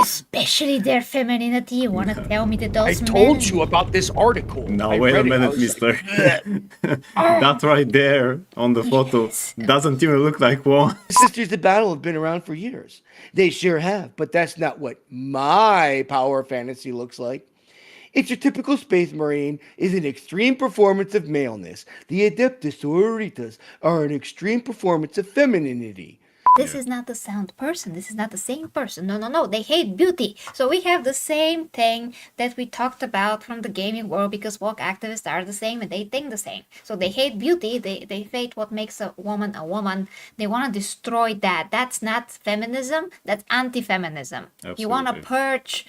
Especially their femininity. You want to tell me that I those told men... you about this article. Now, I wait a read it, I minute, was mister. like, "Bleh." That right there on the photo Yes. doesn't even look like one. Sisters of Battle have been around for years. They sure have, but that's not what my power fantasy looks like. It's your typical space marine is an extreme performance of maleness. The adeptus sororitas are an extreme performance of femininity. This is not the sound person. This is not the same person. No, no, no. They hate beauty. So we have the same thing that we talked about from the gaming world, because woke activists are the same and they think the same. So they hate beauty. They hate what makes a woman a woman. They want to destroy that. That's not feminism. That's anti-feminism. You want to Absolutely. purge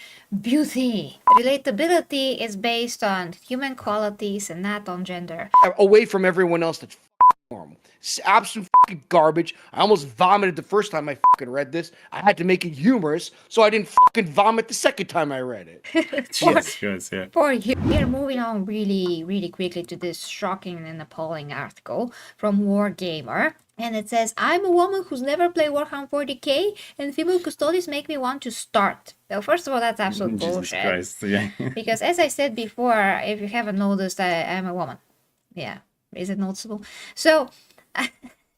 beauty. Relatability is based on human qualities and not on gender. Away from everyone else that's normal. It's absolute garbage. I almost vomited the first time I read this. I had to make it humorous so I didn't vomit the second time I read it. Yes, yeah. For here, moving on really quickly to this shocking and appalling article from Wargamer. And it says, I'm a woman who's never played Warhammer 40k, and female custodians make me want to start. Well, first of all, that's absolute Jesus bullshit. Christ, yeah. Because as I said before, if you haven't noticed, I'm a woman. Yeah, is it noticeable? So,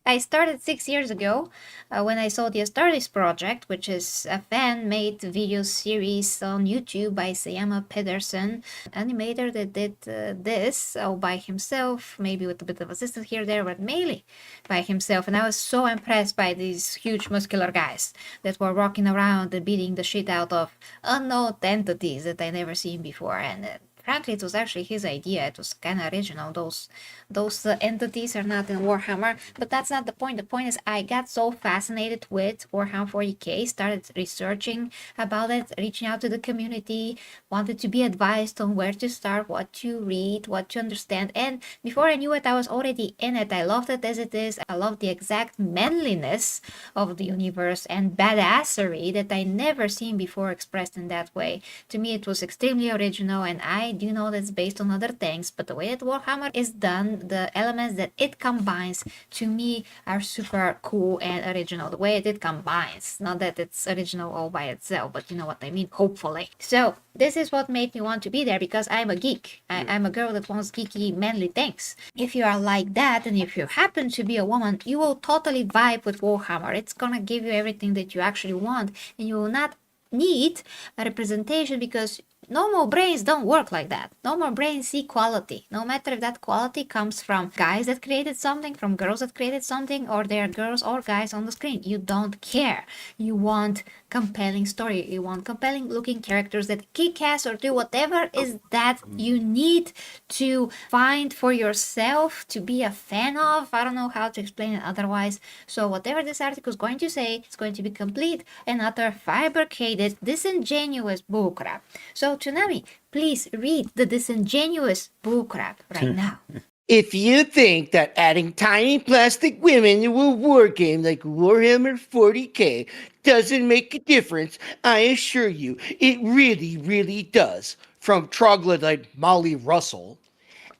I started 6 years ago when I saw the Astartes project, which is a fan-made video series on YouTube by Sayama Pedersen, animator that did this all by himself, maybe with a bit of assistance here there, but mainly by himself. And I was so impressed by these huge muscular guys that were walking around and beating the shit out of unknown entities that I never seen before. And frankly, it was actually his idea. It was kind of original. Those entities are not in Warhammer, but that's not the point. The point is I got so fascinated with Warhammer 40k, started researching about it, reaching out to the community, wanted to be advised on where to start, what to read, what to understand. And before I knew it, I was already in it. I loved it as it is. I love the exact manliness of the universe and badassery that I never seen before expressed in that way. To me, it was extremely original, and I do know that it's based on other things, but the way that Warhammer is done, the elements that it combines, to me are super cool and original. The way it combines, not that it's original all by itself, but you know what I mean, hopefully. So this is what made me want to be there, because I'm a geek. I'm a girl that wants geeky, manly things. If you are like that, and if you happen to be a woman, you will totally vibe with Warhammer. It's gonna give you everything that you actually want, and you will not need a representation, because normal brains don't work like that. Normal brains see quality. No matter if that quality comes from guys that created something, from girls that created something, or they're girls or guys on the screen. You don't care. You want compelling story. You want compelling looking characters that kick ass or do whatever is that you need to find for yourself, to be a fan of. I don't know how to explain it otherwise. So whatever this article is going to say, it's going to be complete and utter fabricated, disingenuous bullcrap. So Tsunami, please read the disingenuous bullcrap right now. If you think that adding tiny plastic women to a war game like Warhammer 40k doesn't make a difference, I assure you, it really does. From troglodyte Molly Russell.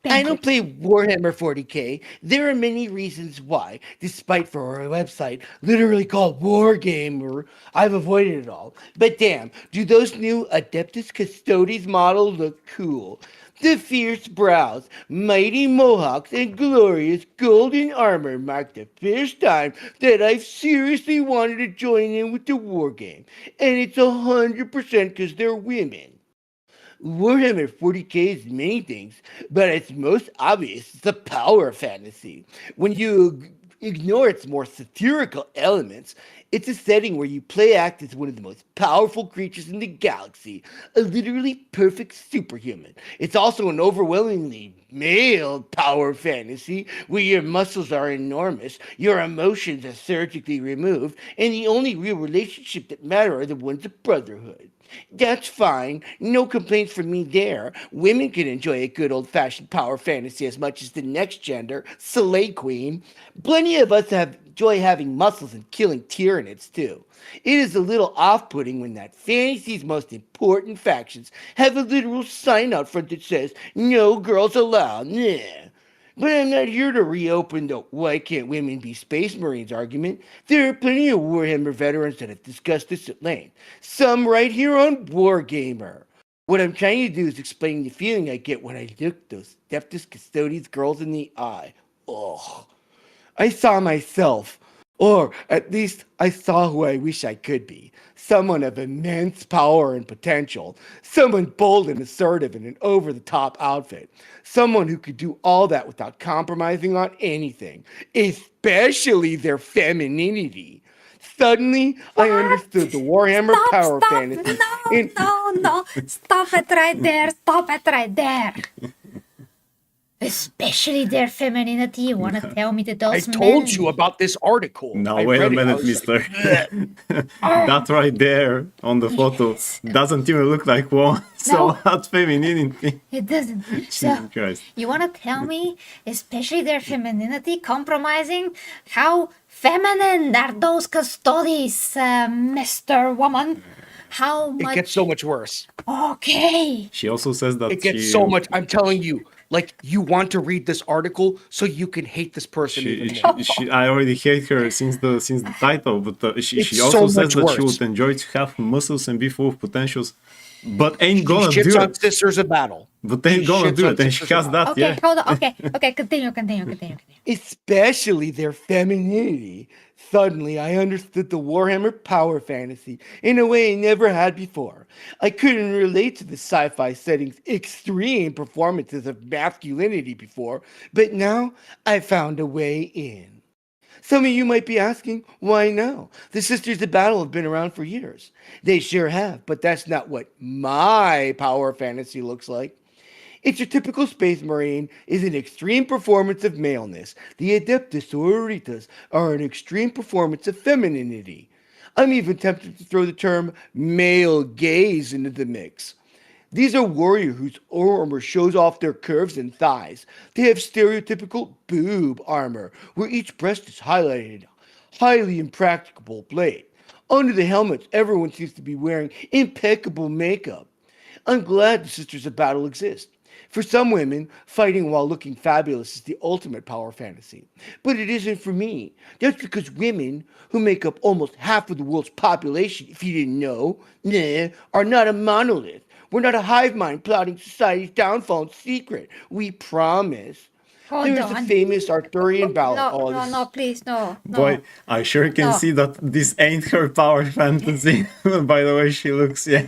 I don't play Warhammer 40k. There are many reasons why, despite for our website literally called Wargamer, I've avoided it all. But damn, do those new Adeptus Custodes models look cool. The fierce brows, mighty mohawks, and glorious golden armor mark the first time that I've seriously wanted to join in with the war game. And it's 100% because they're women. Warhammer 40k is many things, but its most obvious is the power fantasy. When you ignore its more satirical elements, it's a setting where you play act as one of the most powerful creatures in the galaxy, a literally perfect superhuman. It's also an overwhelmingly male power fantasy where your muscles are enormous, your emotions are surgically removed, and the only real relationship that matter are the ones of brotherhood. That's fine. No complaints from me there. Women can enjoy a good old-fashioned power fantasy as much as the next gender, Slay Queen. Plenty of us enjoy having muscles and killing Tyranids too. It is a little off-putting when that fantasy's most important factions have a literal sign out front that says, "No girls allowed." Nah. But I'm not here to reopen the why can't women be space marines argument. There are plenty of Warhammer veterans that have discussed this at length. Some right here on Wargamer. What I'm trying to do is explain the feeling I get when I look those Deftest Custodies girls in the eye. Ugh. I saw myself, or at least I saw who I wish I could be. Someone of immense power and potential. Someone bold and assertive in an over the top outfit. Someone who could do all that without compromising on anything, especially their femininity. Suddenly, I understood the Warhammer power fantasy. No. Stop it right there. Stop it right there. Especially their femininity. You want to tell me that I those told men... you about this article. Now I wait a read it, I minute, was mister. like, That right there on the photo Yes. doesn't even look like woman. So No. what femininity? It doesn't. Jesus So, Christ. you want to tell me, especially their femininity, compromising? How feminine are those custodies, Mr. Woman? How it much... gets so much worse. Okay. She also says that It gets she, so much. I'm telling you, like you want to read this article so you can hate this person even more. I already hate her since the title, but she It's also so says much that she worse. would enjoy to have muscles and be full of potentials, but ain't She gonna shits do on it. sisters of battle. But ain't She gonna shits do on it, and she sisters has of that. Okay, Yeah. hold on. Okay, continue. Especially their femininity. Suddenly, I understood the Warhammer power fantasy in a way I never had before. I couldn't relate to the sci-fi setting's extreme performances of masculinity before, but now I found a way in. Some of you might be asking, why now? The Sisters of Battle have been around for years. They sure have, but that's not what my power fantasy looks like. It's your typical space marine is an extreme performance of maleness. The Adeptus Sororitas are an extreme performance of femininity. I'm even tempted to throw the term male gaze into the mix. These are warriors whose armor shows off their curves and thighs. They have stereotypical boob armor, where each breast is highlighted. Highly impracticable blade. Under the helmets, everyone seems to be wearing impeccable makeup. I'm glad the Sisters of Battle exist. For some women, fighting while looking fabulous is the ultimate power fantasy. But it isn't for me. That's because women, who make up almost half of the world's population, if you didn't know, are not a monolith. We're not a hive mind plotting society's downfall in secret. We promise. Hold There is a on. famous Arthurian ballad. No, please, no. Boy, I sure can No. see that this ain't her power fantasy. By the way she looks, yeah.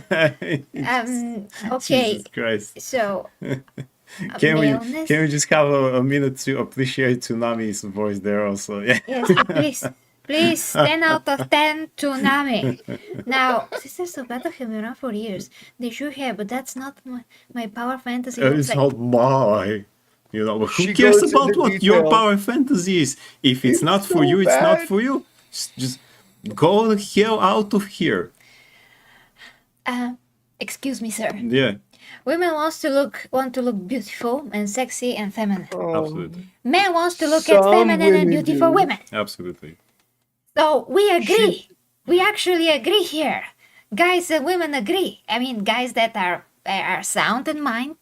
Okay. Jesus Christ. So, Can maleness? we just have a minute to appreciate Tsunami's voice there also? Yeah. Yes, please, 10 out of 10 Tsunami. Now, Sisters of Battle have been around for years. They sure have, but that's not my power fantasy. It's Looks like. not my. You know, but who She cares goes about into what your detail. power fantasy is? If it's not for so you, it's not bad. for you. Just go the hell out of here. Excuse me, sir. Yeah, Women want to look beautiful and sexy and feminine. absolutely. Men wants to look at Some feminine and women beautiful do. women. Absolutely. So we agree. We actually agree here. Guys and women agree. I mean, guys that are sound in mind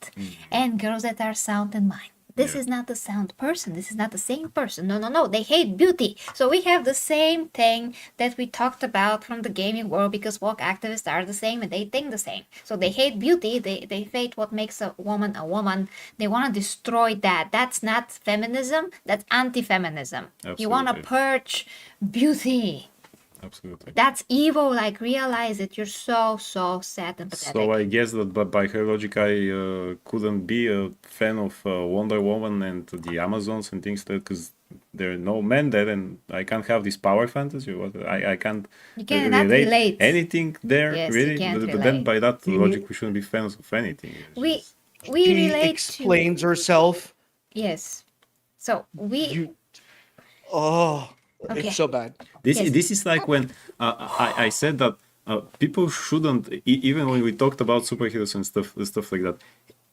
and girls that are sound in mind. This Yeah. is not a sound person. This is not the same person. No. They hate beauty. So we have the same thing that we talked about from the gaming world because woke activists are the same and they think the same. So they hate beauty. They hate what makes a woman a woman. They want to destroy that. That's not feminism. That's anti-feminism. You want to Absolutely. purge beauty. Absolutely. That's evil. Like, realize it. You're so sad and pathetic. So I guess that by her logic, I couldn't be a fan of Wonder Woman and the Amazons and things like because there are no men there, and I can't have this power fantasy. I can't You cannot relate. anything there, Yes, you really. can't But then relate. by that logic, we shouldn't be fans of anything. It's we just- we She relate explains herself. to... Yes. So we... You, oh, Okay. it's so bad. Yes. This is like when I said that people shouldn't, even when we talked about superheroes and stuff like that,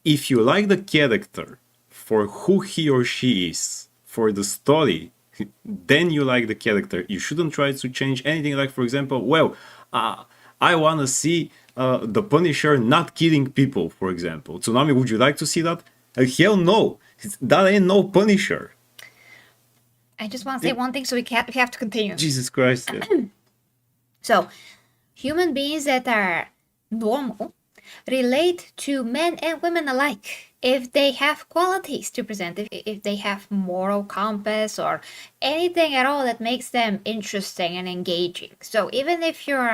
if you like the character for who he or she is, for the story, then you like the character. You shouldn't try to change anything. Like, for example, I want to see the Punisher not killing people, for example. Tsunami, would you like to see that? Hell no. That ain't no Punisher. I just want to say one thing, so we have to continue. Jesus Christ. Yeah. So, human beings that are normal relate to men and women alike if they have qualities to present, if they have moral compass or anything at all that makes them interesting and engaging. So even if you're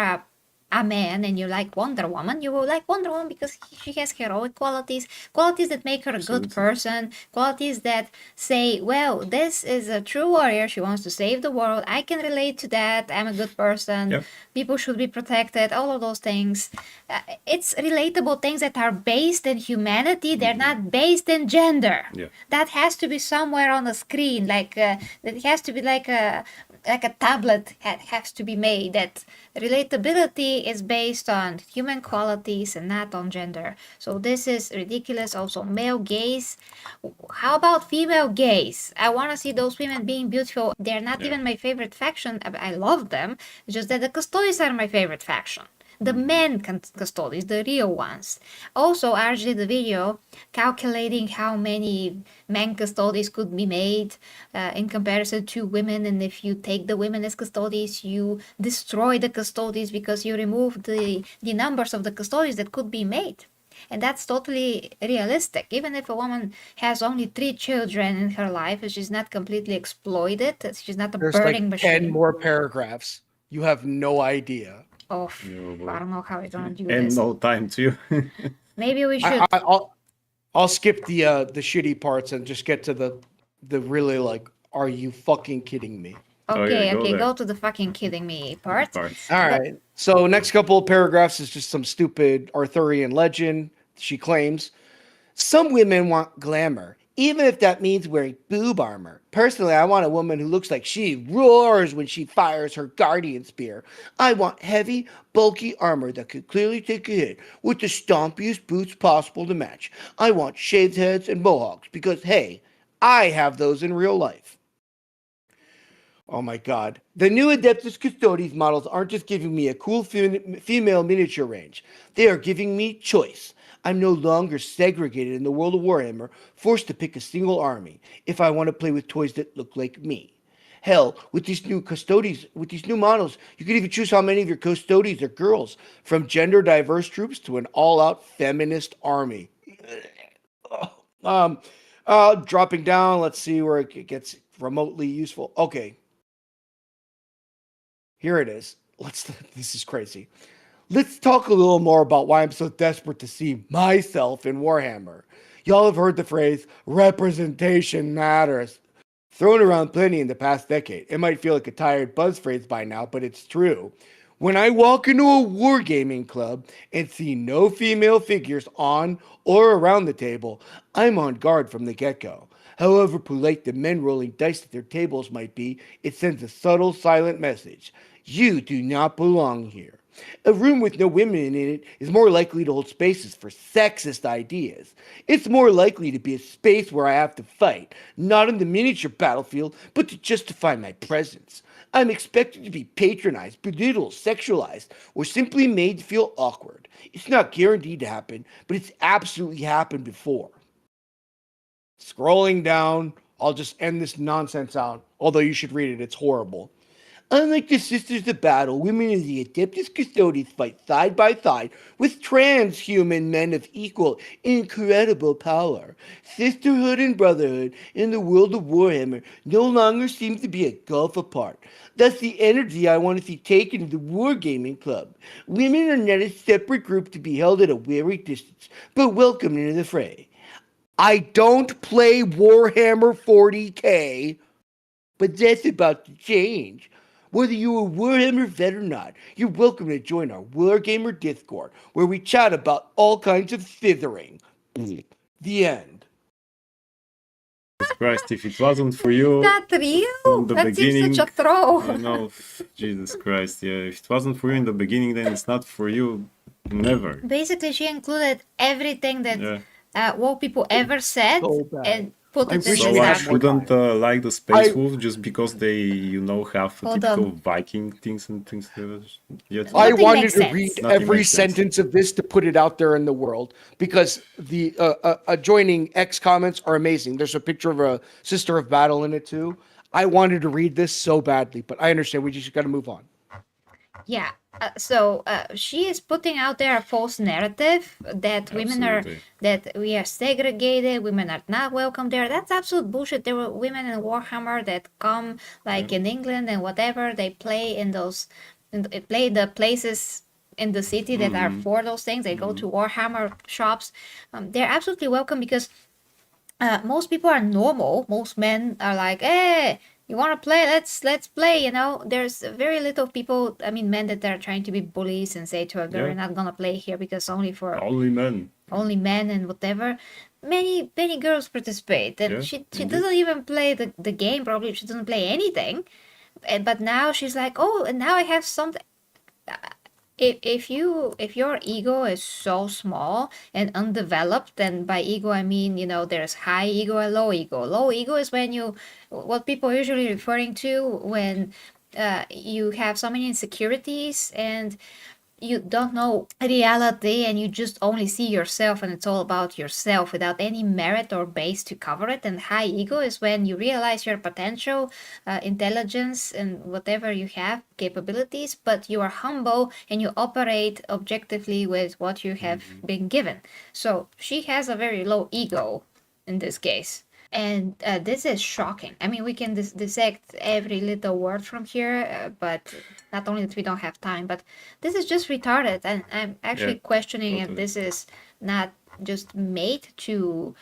a man and you like Wonder Woman, you will like Wonder Woman because she has heroic qualities, qualities that make her a good person, qualities that say, well, this is a true warrior, she wants to save the world, I can relate to that, I'm a good person, Yep. people should be protected, all of those things. It's relatable things that are based in humanity, they're not based in gender. Yeah. That has to be somewhere on the screen, like it has to be like a tablet has to be made. That relatability is based on human qualities and not on gender. So this is ridiculous. Also, male gaze. How about female gaze? I want to see those women being beautiful. They're not even my favorite faction. I love them. It's just that the Custodes are my favorite faction. The men Custodes, the real ones. Also, RJ did the video calculating how many men Custodes could be made in comparison to women. And if you take the women as Custodes, you destroy the Custodes because you remove the numbers of the Custodes that could be made. And that's totally realistic. Even if a woman has only 3 children in her life, and she's not completely exploited, she's not a There's burning like 10 machine. more paragraphs. You have no idea. Oh, boy. I don't know how we're gonna do And this. no time to. Maybe we should. I'll skip the shitty parts and just get to the really like, are you fucking kidding me? Okay, go there. go to the fucking kidding me part. Parts. All right. So next couple of paragraphs is just some stupid Arthurian legend. She claims some women want glamour, even if that means wearing boob armor. Personally, I want a woman who looks like she roars when she fires her guardian spear. I want heavy, bulky armor that could clearly take a hit with the stompiest boots possible to match. I want shaved heads and mohawks because, hey, I have those in real life. Oh my god. The new Adeptus Custodes models aren't just giving me a cool female miniature range. They are giving me choice. I'm no longer segregated in the world of Warhammer, forced to pick a single army if I want to play with toys that look like me. Hell, with these new Custodes, with these new models, you can even choose how many of your Custodes are girls, from gender diverse troops to an all-out feminist army. Dropping down, let's see where it gets remotely useful. Okay. Here it is. This is crazy. Let's talk a little more about why I'm so desperate to see myself in Warhammer. Y'all have heard the phrase, representation matters, thrown around plenty in the past decade. It might feel like a tired buzz phrase by now, but it's true. When I walk into a wargaming club and see no female figures on or around the table, I'm on guard from the get-go. However polite the men rolling dice at their tables might be, it sends a subtle, silent message. You do not belong here. A room with no women in it is more likely to hold spaces for sexist ideas. It's more likely to be a space where I have to fight, not on the miniature battlefield, but to justify my presence. I'm expected to be patronized, belittled, sexualized, or simply made to feel awkward. It's not guaranteed to happen, but it's absolutely happened before. Scrolling down, I'll just end this nonsense out, although you should read it, it's horrible. Unlike the Sisters of Battle, women in the Adeptus Custodes fight side by side with transhuman men of equal, incredible power. Sisterhood and brotherhood in the world of Warhammer no longer seem to be a gulf apart. That's the energy I want to see taken to the Wargaming Club. Women are not a separate group to be held at a wary distance, but welcomed into the fray. I don't play Warhammer 40k, but that's about to change. Whether you're a Warhammer vet or not, you're welcome to join our Wargamer Discord, where we chat about all kinds of scissoring. The end. Jesus Christ, if it wasn't for you Is that real? from the That beginning, seems such a troll. you know, Jesus Christ, yeah. If it wasn't for you in the beginning, then it's not for you, never. Basically, she included everything that Yeah. woke people ever said, So bad. and Put I it wish in So the we I had chat. more shouldn't time. like the Space I Wolf just because they, have Hold typical on. Viking things and things like that. Yet I Nothing wanted makes to read sense. nothing every makes sense. sentence of this to put it out there in the world because the adjoining X comments are amazing. There's a picture of a Sister of Battle in it too. I wanted to read this so badly, but I understand we just got to move on. Yeah. So she is putting out there a false narrative that women are Absolutely. that we are segregated, women are not welcome there. That's absolute bullshit. There were women in Warhammer that come like in England and whatever they play in those, play the places in the city that are for those things. They go to Warhammer shops. They're absolutely welcome because most people are normal. Most men are like, hey, you want to play? Let's play. There's very little people. I mean, men that are trying to be bullies and say to a girl, Yeah. "You're not gonna play here because Only men. only men and whatever." Many girls participate, and Yeah, she indeed. doesn't even play the game. Probably she doesn't play anything. But now she's like, oh, and now I have something. If your ego is so small and undeveloped, and by ego I mean, there's high ego and low ego. Low ego is when what people are usually referring to when you have so many insecurities and you don't know reality and you just only see yourself and it's all about yourself without any merit or base to cover it. And high ego is when you realize your potential, intelligence and whatever you have, capabilities, but you are humble and you operate objectively with what you have been given. So she has a very low ego in this case. And this is shocking. I mean, we can dissect every little word from here, but not only that we don't have time, but this is just retarded. And I'm actually Yeah, questioning if totally. this is not just made to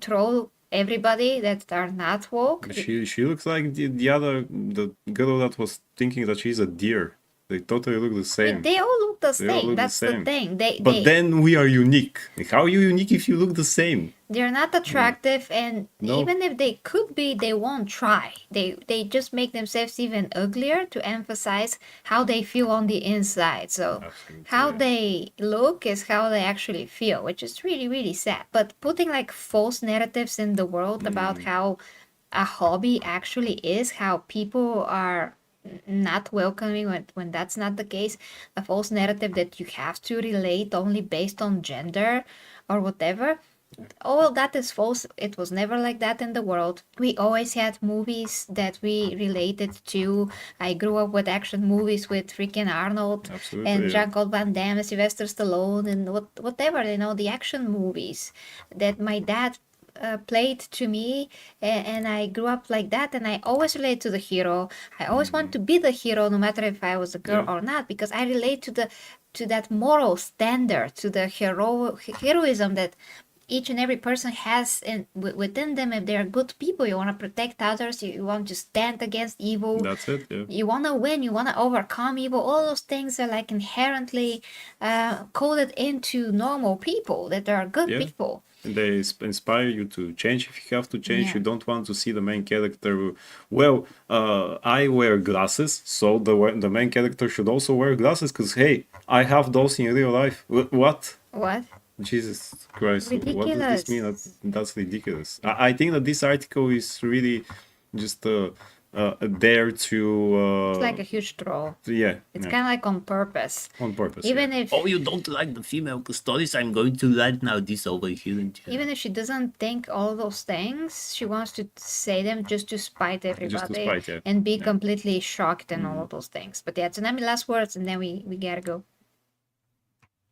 troll everybody that are not woke. She looks like the girl that was thinking that she's a deer. They totally look the I mean, same. they all look the They all same. look the That's the same. thing. They But then we are unique. How are you unique if you look the same? they're not attractive, and No. even if they could be, they won't try. They just make themselves even uglier to emphasize how they feel on the inside. So Absolutely, how yeah. they look is how they actually feel, which is really, really sad. But putting like false narratives in the world about how a hobby actually is, how people are not welcoming when that's not the case, a false narrative that you have to relate only based on gender or whatever, all that is false. It was never like that in the world. We always had movies that we related to. I grew up with action movies with freaking Arnold Absolutely, and yeah. Jean-Claude Van Damme, Sylvester Stallone, and whatever, the action movies that my dad played to me, and I grew up like that, and I always relate to the hero. I always want to be the hero no matter if I was a girl Yeah. or not, because I relate to that moral standard, to the heroism that each and every person has within them. If they're good people, you want to protect others, you want to stand against evil, That's it, yeah. you want to win, you want to overcome evil. All those things are like inherently coded into normal people that are good Yeah. people. And they inspire you to change if you have to change. Yeah. You don't want to see the main character. Well, I wear glasses, so the main character should also wear glasses because, hey, I have those in real life. What? What? Jesus Christ, what does this mean? Ridiculous. That's ridiculous. I think that this article is really just there to. It's like a huge troll. Yeah, It's yeah, kind of like on purpose. on purpose. Even yeah. if Oh, you don't like the female stories? I'm going to write now this over here. even if she doesn't think all those things, she wants to say them just to spite everybody spite, yeah. and be Yeah. completely shocked and all of those things. But yeah, Tsunami, last words, and then we gotta go.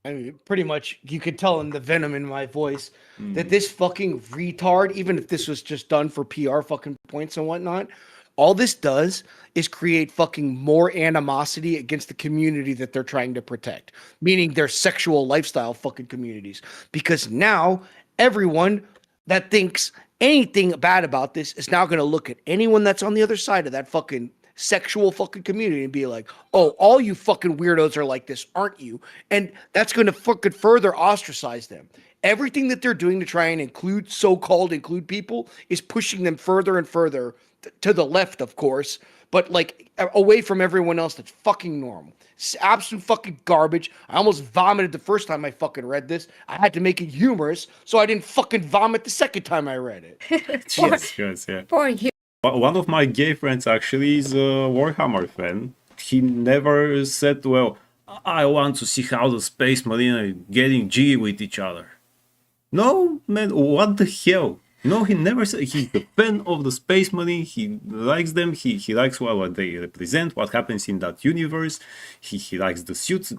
I mean, pretty much, you could tell in the venom in my voice that this fucking retard, even if this was just done for PR fucking points and whatnot, all this does is create fucking more animosity against the community that they're trying to protect, meaning their sexual lifestyle fucking communities. Because now everyone that thinks anything bad about this is now going to look at anyone that's on the other side of that fucking sexual fucking community and be like, oh, all you fucking weirdos are like this, aren't you? And that's going to fucking further ostracize them. Everything that they're doing to try and include, so-called include people, is pushing them further and further to the left, of course, but like away from everyone else that's fucking normal. It's absolute fucking garbage. I almost vomited the first time I fucking read this. I had to make it humorous so I didn't fucking vomit the second time I read it. Yes, yeah. For you. One of my gay friends actually is a Warhammer fan. He never said, well, I want to see how the Space Marine are getting G with each other. No, man, what the hell? No, he never said. He's a fan of the Space Marine. He likes them. He likes what they represent, what happens in that universe. He likes the suits.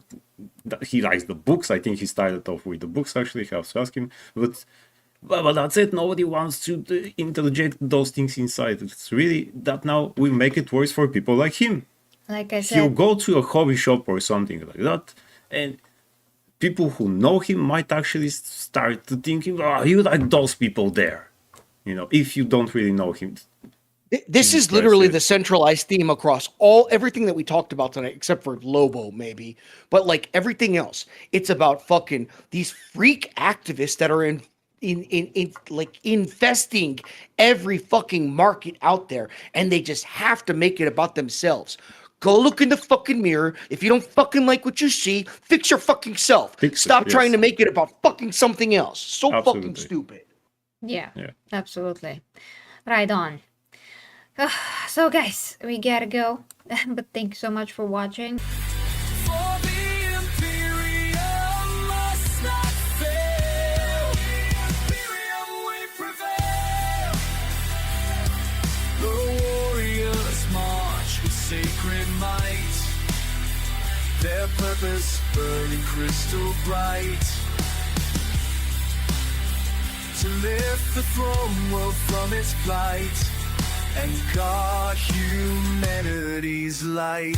He likes the books. I think he started off with the books, actually. I have to ask him. But that's it. Nobody wants to interject those things inside. It's really that now we make it worse for people like him. Like I He'll said, go to a hobby shop or something like that, and people who know him might actually start thinking, oh, you like those people there. You know, if you don't really know him. This is literally the centralized theme across everything that we talked about tonight, except for Lobo, maybe. But like everything else, it's about fucking these freak activists that are in like infesting every fucking market out there, and they just have to make it about themselves. Go look in the fucking mirror. If you don't fucking like what you see, fix your fucking self. Stop trying to make it about fucking something else. So fucking stupid. yeah, absolutely. Right on. So, guys, we gotta go. But thank you so much for watching. For the imperium must not fail. Imperium will prevail. The warriors march with sacred might. Their purpose burning crystal bright. To lift the throne world from its plight and guard humanity's light.